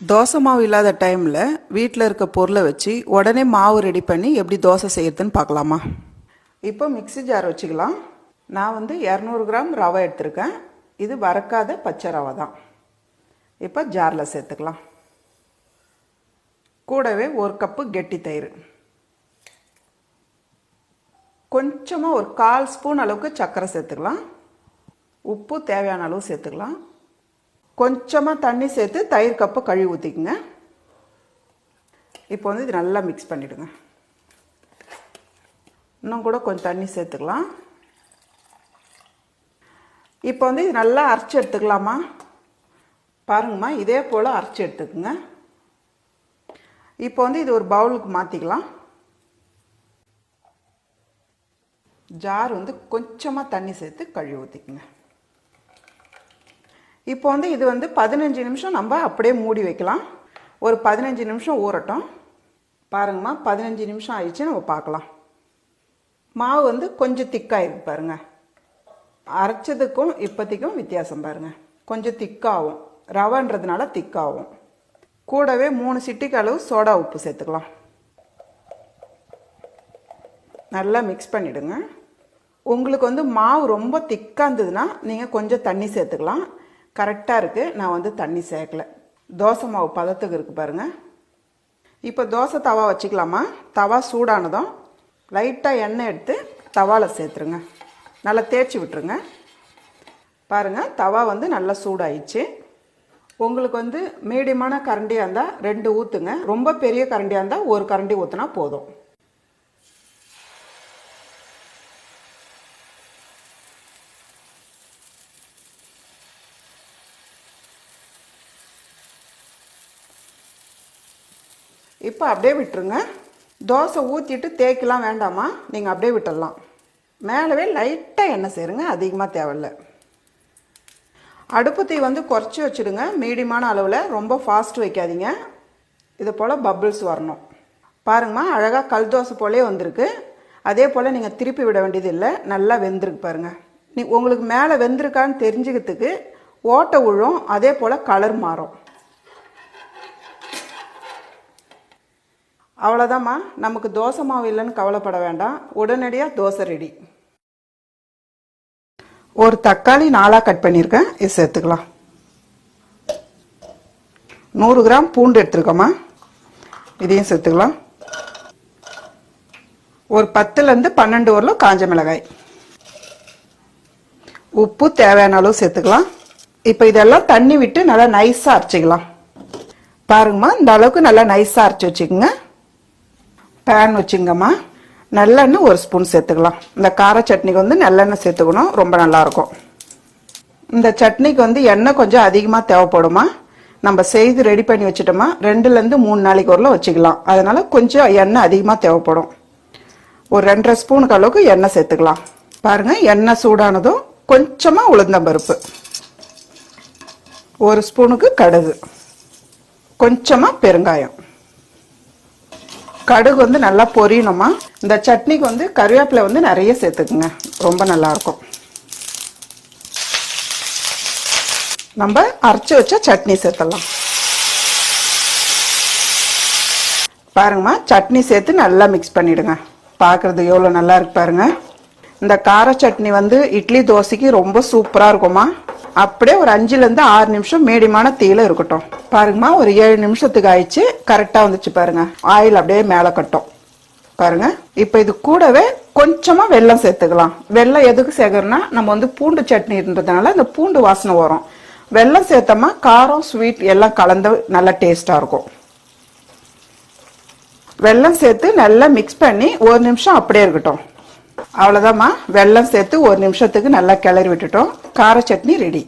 தோசை மாவு இல்லாத டைமில் வீட்டில் இருக்க பொருளை வச்சு உடனே மாவு ரெடி பண்ணி எப்படி தோசை செய்யறதுன்னு பார்க்கலாமா? இப்போ மிக்ஸி ஜார் வச்சுக்கலாம். நான் 200 கிராம் ரவை எடுத்திருக்கேன். இது வறுக்காத பச்சை ரவை தான். இப்போ ஜாரில் சேர்த்துக்கலாம். கூடவே 1 கப்பு கெட்டி தயிர், கொஞ்சமாக ஒரு 1/4 ஸ்பூன் அளவுக்கு சர்க்கரை சேர்த்துக்கலாம். உப்பு தேவையான அளவு சேர்த்துக்கலாம். கொஞ்சமாக தண்ணி சேர்த்து தயிர் கப்பை கழுவி ஊற்றிக்குங்க. இப்போ இது நல்லா மிக்ஸ் பண்ணிவிடுங்க. இன்னும் கூட கொஞ்சம் தண்ணி சேர்த்துக்கலாம். இப்போ இது நல்லா அரைச்சி எடுத்துக்கலாமா? பாருங்கம்மா, இதே போல் அரைச்சி எடுத்துக்குங்க. இப்போ இது ஒரு பவுலுக்கு மாற்றிக்கலாம். ஜார் கொஞ்சமாக தண்ணி சேர்த்து கழுவி ஊற்றிக்குங்க. இப்போ இது 15 நிமிஷம் நம்ம அப்படியே மூடி வைக்கலாம். ஒரு 15 நிமிஷம் ஊறட்டும். பாருங்கம்மா, 15 நிமிஷம் ஆயிடுச்சு. நம்ம பார்க்கலாம். மாவு கொஞ்சம் திக்காயிருக்கு பாருங்க. அரைச்சதுக்கும் இப்போதைக்கும் வித்தியாசம் பாருங்க. கொஞ்சம் திக்காகும், ரவைன்றதுனால திக்காகும். கூடவே 3 சிட்டிக்கு அளவு சோடா உப்பு சேர்த்துக்கலாம். நல்லா மிக்ஸ் பண்ணிவிடுங்க. உங்களுக்கு மாவு ரொம்ப திக்காக இருந்ததுன்னா நீங்கள் கொஞ்சம் தண்ணி சேர்த்துக்கலாம். கரெக்டாக இருக்குது. நான் தண்ணி சேர்க்கல. தோசை மாவு பதத்துக்கு இருக்குது பாருங்கள். இப்போ தோசை தவா வச்சுக்கலாமா? தவா சூடானதும் லைட்டாக எண்ணெய் எடுத்து தவாவில் சேர்த்துருங்க. நல்லா தேய்ச்சி விட்டுருங்க. பாருங்கள், தவா நல்லா சூடாயிடுச்சு. உங்களுக்கு மீடியமான கரண்டியாக இருந்தால் 2 ஊற்றுங்க. ரொம்ப பெரிய கரண்டியாக இருந்தால் 1 கரண்டி ஊற்றினா போதும். இப்போ அப்படியே விட்டுருங்க. தோசை ஊற்றிட்டு தேய்க்கலாம் வேண்டாமா? நீங்கள் அப்படியே விட்டுடலாம். மேலவே லைட்டாக எண்ணெய் சேருங்க, அதிகமாக தேவையில்லை. அடுப்பு தீ குறைச்சி வச்சுடுங்க. மீடியமான அளவில், ரொம்ப ஃபாஸ்ட் வைக்காதீங்க. இதை போல் பபிள்ஸ் வரணும். பாருங்கம்மா, அழகாக கல் தோசை போலே வந்திருக்கு. அதே போல் நீங்கள் திருப்பி விட வேண்டியது இல்லை. நல்லா வெந்திருக்கு பாருங்கள். உங்களுக்கு மேலே வெந்திருக்கான்னு தெரிஞ்சுக்கிறதுக்கு ஓட்டை விழும். அதே போல் கலர் மாறும். அவ்வளோதாம்மா. நமக்கு தோசை மாவு இல்லைன்னு கவலைப்பட வேண்டாம். உடனடியாக தோசை ரெடி. ஒரு தக்காளி 4ஆக கட் பண்ணியிருக்கேன். இது சேர்த்துக்கலாம். 100 கிராம் பூண்டு எடுத்துருக்கோம்மா, இதையும் சேர்த்துக்கலாம். ஒரு 10லேருந்து 12 வரலும் காஞ்ச மிளகாய். உப்பு தேவையான அளவு சேர்த்துக்கலாம். இப்போ இதெல்லாம் தண்ணி விட்டு நல்லா நைஸாக அரைச்சிக்கலாம். பாருங்கம்மா, இந்த அளவுக்கு நல்லா நைஸாக அரைச்சி வச்சுக்கோங்க. பேன் வச்சுங்கம்மா. நல்லெண்ணெய் 1 ஸ்பூன் சேர்த்துக்கலாம். இந்த கார சட்னிக்கு நல்லெண்ணெய் சேர்த்துக்கணும், ரொம்ப நல்லாயிருக்கும். இந்த சட்னிக்கு எண்ணெய் கொஞ்சம் அதிகமாக தேவைப்படுமா. நம்ம செய்து ரெடி பண்ணி வச்சுட்டோமா 2லேருந்து 3 நாளைக்கு வரலாம் வச்சுக்கலாம். அதனால கொஞ்சம் எண்ணெய் அதிகமாக தேவைப்படும். ஒரு 2.5 ஸ்பூனுக்கு அளவுக்கு எண்ணெய் சேர்த்துக்கலாம். பாருங்க, எண்ணெய் சூடானதும் கொஞ்சமாக உளுந்தம்பருப்பு, 1 ஸ்பூனுக்கு கடுகு, கொஞ்சமாக பெருங்காயம். கடுகு நல்லா பொரியணுமா. இந்த சட்னிக்கு கருவேப்பிலை நிறைய சேர்த்துக்குங்க, ரொம்ப நல்லா இருக்கும். நம்ம அரைச்சி வச்ச சட்னி சேர்த்துடலாம். பாருங்கம்மா, சட்னி சேர்த்து நல்லா மிக்ஸ் பண்ணிடுங்க. பார்க்கறது எவ்வளோ நல்லா இருக்கு பாருங்க. இந்த கார சட்னி இட்லி தோசைக்கு ரொம்ப சூப்பராக இருக்குமா. அப்படியே ஒரு 5லேருந்து 6 நிமிஷம் மீடியமான தீயில இருக்கட்டும். பாருங்கம்மா, ஒரு 7 நிமிஷத்துக்கு ஆயிடுச்சு. கரெக்டாக வந்துச்சு பாருங்க. ஆயில் அப்படியே மேலே கட்டும் பாருங்க. இப்போ இது கூடவே கொஞ்சமாக வெல்லம் சேர்த்துக்கலாம். வெல்லம் எதுக்கு சேர்க்கறோம்னா, நம்ம பூண்டு சட்னின்றதுனால இந்த பூண்டு வாசனை வரும். வெல்லம் சேர்த்தோமா காரம் ஸ்வீட் எல்லாம் கலந்து நல்லா டேஸ்டாக இருக்கும். வெல்லம் சேர்த்து நல்லா மிக்ஸ் பண்ணி 1 நிமிஷம் அப்படியே இருக்கட்டும். அவ்வளோதாம்மா. வெல்லம் சேர்த்து 1 நிமிஷத்துக்கு நல்லா கிளறி விட்டுட்டோம். கார சட்னி ரெடி.